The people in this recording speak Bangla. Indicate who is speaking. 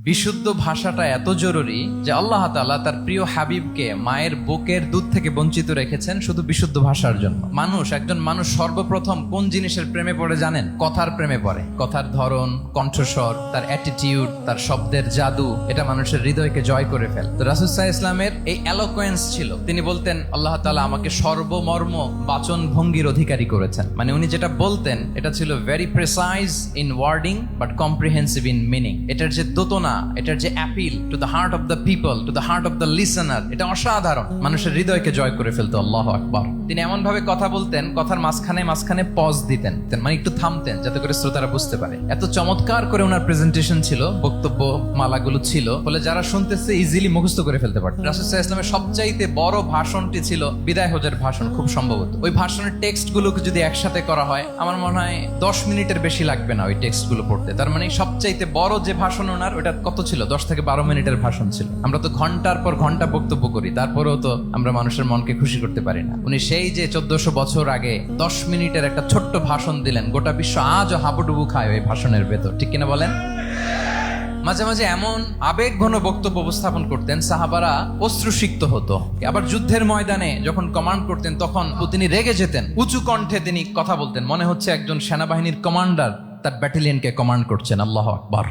Speaker 1: বিশুদ্ধ ভাষাটা এত জরুরি যে আল্লাহ তাআলা তার প্রিয় হাবিবকে মায়ের বুকের দুধ থেকে বঞ্চিত রেখেছেন শুধু বিশুদ্ধ ভাষার জন্য। একজন মানুষ সর্বপ্রথম কোন জিনিসের প্রেমে পড়ে জানেন? কথার প্রেমে পড়ে। কথার ধরন, কণ্ঠস্বর, তার অ্যাটিটিউড, তার শব্দের জাদু, এটা মানুষের হৃদয়কে জয় করে ফেলে। তো রাসূল সাল্লাল্লাহু আলাইহি ওয়াসাল্লামের এই এলোকোয়েন্স ছিল। তিনি বলতেন আল্লাহ তাআলা আমাকে সর্বমর্ম বাচন ভঙ্গির অধিকারী করেছেন। মানে উনি যেটা বলতেন এটা ছিল very precise in wording but comprehensive in meaning. এটার যে দোতনা, এটার যে appeal to the heart of the people, to the heart of the listener, এটা অসাধারণ। মানুষের হৃদয়কে জয় করে ফেলতো। আল্লাহু আকবার। তিনি এমন ভাবে কথা বলতেন, কথার মাঝখানে মাঝখানে পজ দিতেন, মানে একটু থামতেন যাতে করে শ্রোতারা বুঝতে পারে। এত চমৎকার করে ওনার প্রেজেন্টেশন ছিল, বক্তব্য মালাগুলো ছিল, ফলে যারা শুনতেছে ইজিলি মুখস্থ করে ফেলতে পারত। রাসূল সাল্লাল্লাহু আলাইহি ওয়াসাল্লামের সবচাইতে বড় ভাষণটি ছিল বিদায় হজের ভাষণ, খুব সম্ভবত। ওই ভাষণের টেক্সট গুলোকে যদি একসাথে করা হয়, আমার মনে হয় 10 মিনিটের বেশি লাগবে না ওই টেক্সট গুলো পড়তে। তার মানে সবচাইতে বড় যে ভাষণ ওনার, ওটা কত ছিল? 10 থেকে 12 মিনিটের ভাষণ ছিল। আমরা তো ঘন্টার পর ঘন্টা বক্তব্য করি, তারপরেও তো আমরা মানুষের মনকে খুশি করতে পারি না। উনি সেই যে 1400 বছর আগে 10 মিনিটের একটা ছোট্ট ভাষণ দিলেন, গোটা বিশ্ব আজও হাবুডুবু খায় ওই ভাষণের ভেতর, ঠিক কিনা বলেন? মাঝে মাঝে এমন আবেগঘন বক্তব্য উপস্থাপন করতেন, সাহাবারা অশ্রুসিক্ত হতো। আবার যুদ্ধের ময়দানে যখন কমান্ড করতেন তখন তিনি রেগে যেতেন, উঁচু কণ্ঠে তিনি কথা বলতেন, মনে হচ্ছে একজন সেনাবাহিনীর কমান্ডার তার ব্যাটালিয়নকে কমান্ড করছেন। আল্লাহু আকবার।